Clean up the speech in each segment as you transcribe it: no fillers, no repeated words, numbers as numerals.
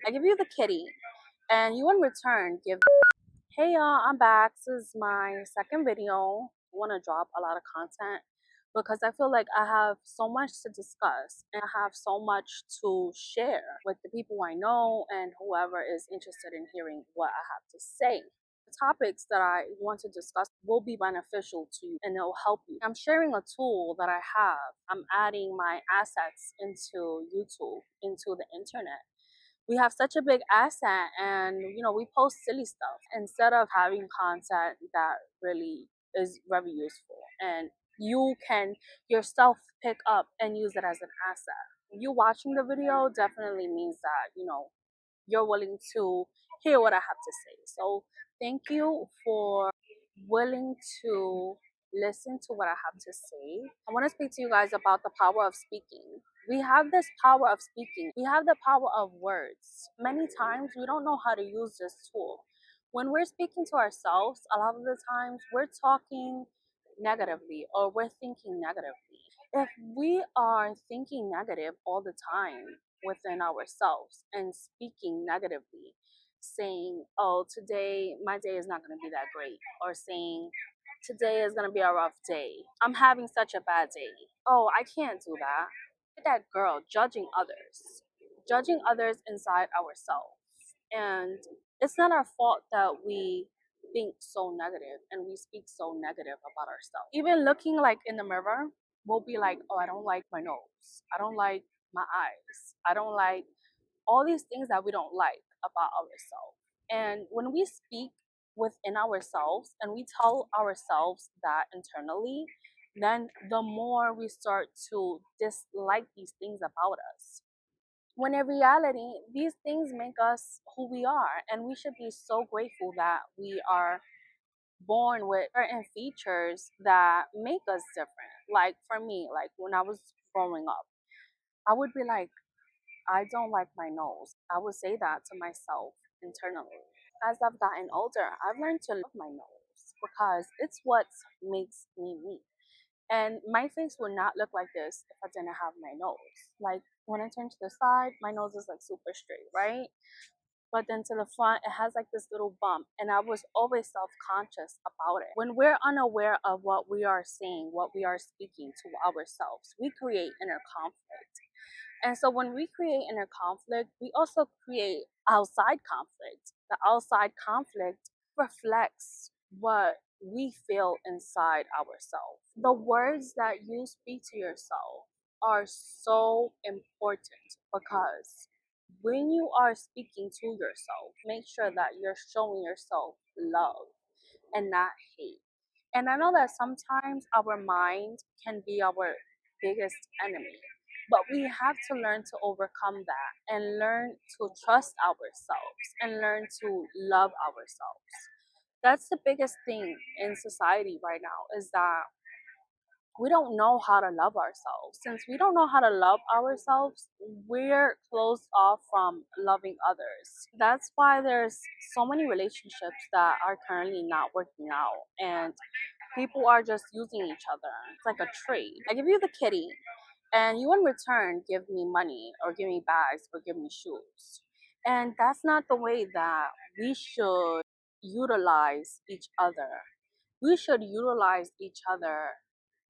I give you the kitty, and you in return give. Hey y'all, I'm back. This is my second video. I want to drop a lot of content because I feel like I have so much to discuss and I have so much to share with the people I know and whoever is interested in hearing what I have to say. The topics that I want to discuss will be beneficial to you and it'll help you. I'm sharing a tool that I have. I'm adding my assets into YouTube, into the internet. We have such a big asset, and we post silly stuff instead of having content that really is very useful and you can yourself pick up and use it as an asset. You watching the video definitely means that you're willing to hear what I have to say. So thank you for willing to listen to what I have to say. I want to speak to you guys about the power of speaking. We have this power of speaking. We have the power of words. Many times we don't know how to use this tool. When we're speaking to ourselves, a lot of the times we're talking negatively or we're thinking negatively. If we are thinking negative all the time within ourselves and speaking negatively, saying, oh, today my day is not going to be that great, or saying, today is going to be a rough day, I'm having such a bad day, oh, I can't do that. That girl judging others inside ourselves. And it's not our fault that we think so negative and we speak so negative about ourselves. Even looking like in the mirror, we'll be like, oh, I don't like my nose, I don't like my eyes, I don't like all these things that we don't like about ourselves. And when we speak within ourselves and we tell ourselves that internally, then the more we start to dislike these things about us. When in reality, these things make us who we are, and we should be so grateful that we are born with certain features that make us different. Like for me, like when I was growing up, I would be like, I don't like my nose. I would say that to myself internally. As I've gotten older, I've learned to love my nose because it's what makes me me. And my face would not look like this if I didn't have my nose. Like when I turn to the side, my nose is like super straight, right? But then to the front, it has like this little bump. And I was always self conscious about it. When we're unaware of what we are saying, what we are speaking to ourselves, we create inner conflict. And so when we create inner conflict, we also create outside conflict. The outside conflict reflects what we feel inside ourselves. The words that you speak to yourself are so important because when you are speaking to yourself, make sure that you're showing yourself love and not hate. And I know that sometimes our mind can be our biggest enemy, but we have to learn to overcome that and learn to trust ourselves and learn to love ourselves. That's the biggest thing in society right now is that we don't know how to love ourselves. Since we don't know how to love ourselves, we're closed off from loving others. That's why there's so many relationships that are currently not working out and people are just using each other. It's like a trade. I give you the kitty and you in return give me money or give me bags or give me shoes. And that's not the way that we should utilize each other. We should utilize each other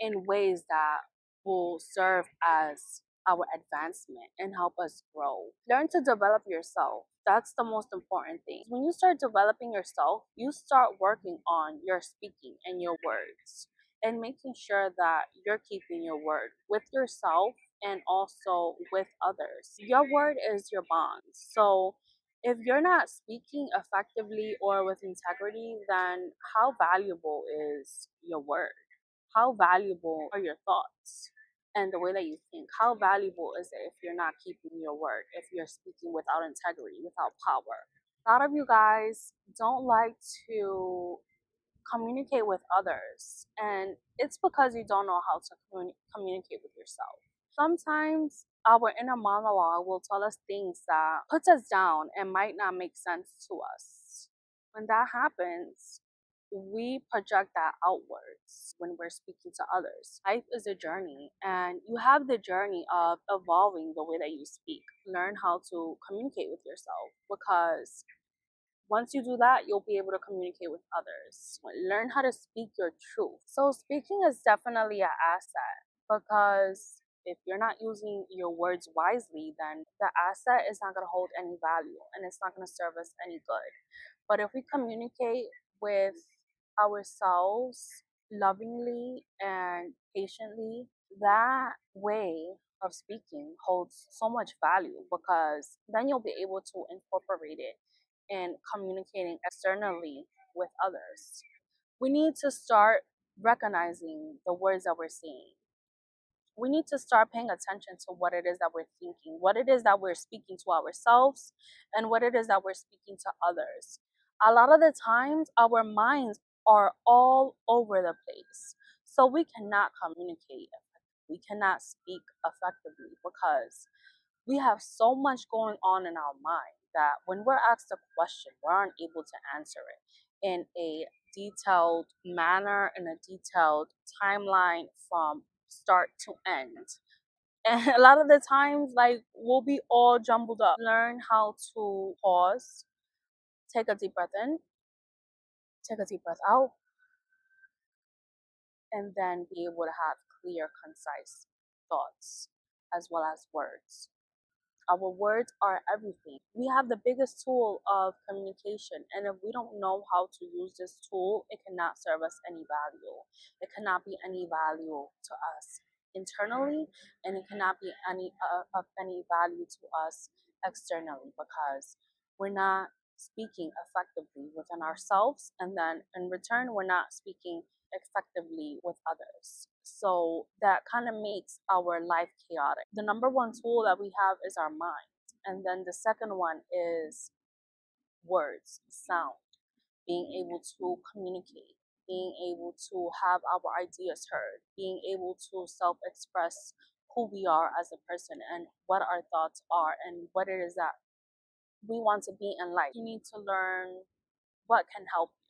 in ways that will serve as our advancement and help us grow. Learn to develop yourself. That's the most important thing. When you start developing yourself, you start working on your speaking and your words and making sure that you're keeping your word with yourself and also with others. Your word is your bond. So if you're not speaking effectively or with integrity, then how valuable is your word? How valuable are your thoughts and the way that you think? How valuable is it if you're not keeping your word, if you're speaking without integrity, without power? A lot of you guys don't like to communicate with others, and it's because you don't know how to communicate with yourself. Sometimes our inner monologue will tell us things that puts us down and might not make sense to us. When that happens, we project that outwards when we're speaking to others. Life is a journey, and you have the journey of evolving the way that you speak. Learn how to communicate with yourself, because once you do that, you'll be able to communicate with others. Learn how to speak your truth. So, speaking is definitely an asset, because if you're not using your words wisely, then the asset is not going to hold any value and it's not going to serve us any good. But if we communicate with ourselves lovingly and patiently, that way of speaking holds so much value, because then you'll be able to incorporate it in communicating externally with others. We need to start recognizing the words that we're saying. We need to start paying attention to what it is that we're thinking, what it is that we're speaking to ourselves, and what it is that we're speaking to others. A lot of the times, our minds are all over the place. So we cannot communicate effectively. We cannot speak effectively, because we have so much going on in our mind that when we're asked a question, we aren't able to answer it in a detailed manner, in a detailed timeline from start to end. And a lot of the times, like, we'll be all jumbled up. Learn how to pause, take a deep breath in, take a deep breath out, and then be able to have clear, concise thoughts as well as words. Our words are everything. We have the biggest tool of communication, and if we don't know how to use this tool, it cannot serve us any value. It cannot be any value to us internally, and it cannot be any of any value to us externally, because we're not speaking effectively within ourselves, and then in return, we're not speaking effectively with others. So that kind of makes our life chaotic. The number one tool that we have is our mind. And then the second one is words, sound, being able to communicate, being able to have our ideas heard, being able to self express who we are as a person and what our thoughts are and what it is that we want to be in life. You need to learn what can help you.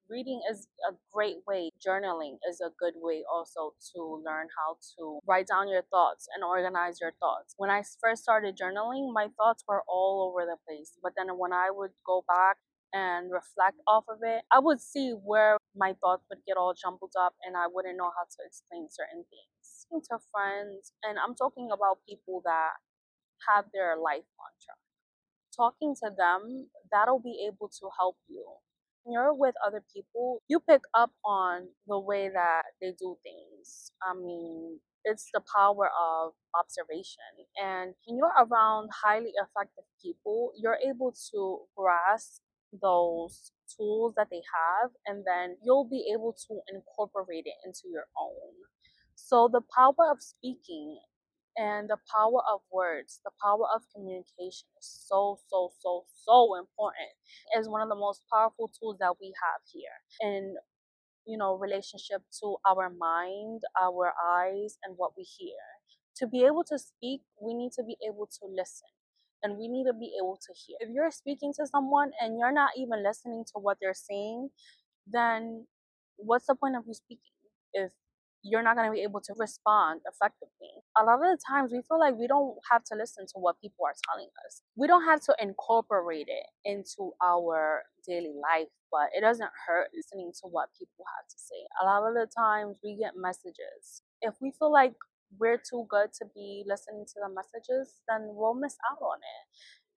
Reading is a great way. Journaling is a good way also to learn how to write down your thoughts and organize your thoughts. When I first started journaling, my thoughts were all over the place. But then when I would go back and reflect off of it, I would see where my thoughts would get all jumbled up and I wouldn't know how to explain certain things. To friends, and I'm talking about people that have their life mantra, talking to them, that'll be able to help you. When you're with other people, you pick up on the way that they do things. I mean, it's the power of observation. And when you're around highly effective people, you're able to grasp those tools that they have, and then you'll be able to incorporate it into your own. So, the power of speaking and the power of words, the power of communication is so, so, so, so important. It's one of the most powerful tools that we have here in, relationship to our mind, our eyes, and what we hear. To be able to speak, we need to be able to listen. And we need to be able to hear. If you're speaking to someone and you're not even listening to what they're saying, then what's the point of you speaking if you're not going to be able to respond effectively? A lot of the times we feel like we don't have to listen to what people are telling us. We don't have to incorporate it into our daily life, but it doesn't hurt listening to what people have to say. A lot of the times we get messages. If we feel like we're too good to be listening to the messages, then we'll miss out on it.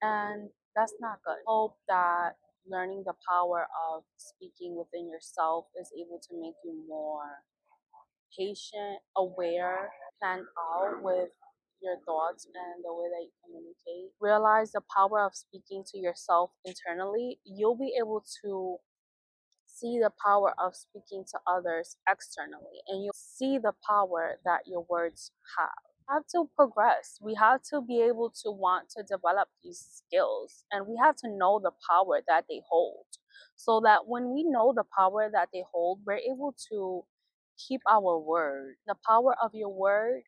And that's not good. Hope that learning the power of speaking within yourself is able to make you more patient, aware, planned out with your thoughts and the way that you communicate. Realize the power of speaking to yourself internally. You'll be able to see the power of speaking to others externally, and you'll see the power that your words have. Have to progress. We have to be able to want to develop these skills, and we have to know the power that they hold, so that when we know the power that they hold, we're able to keep our word. The power of your word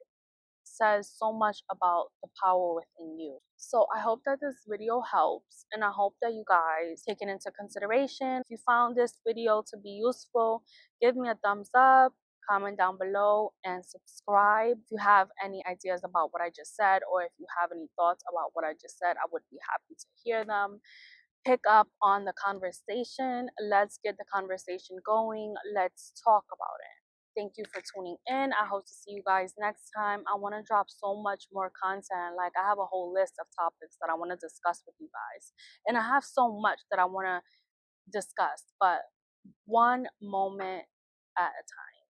says so much about the power within you. So I hope that this video helps, and I hope that you guys take it into consideration. If you found this video to be useful, give me a thumbs up, comment down below, and subscribe. If you have any ideas about what I just said, or if you have any thoughts about what I just said, I would be happy to hear them. Pick up on the conversation. Let's get the conversation going. Let's talk about it. Thank you for tuning in. I hope to see you guys next time. I want to drop so much more content. Like, I have a whole list of topics that I want to discuss with you guys. And I have so much that I want to discuss, but one moment at a time.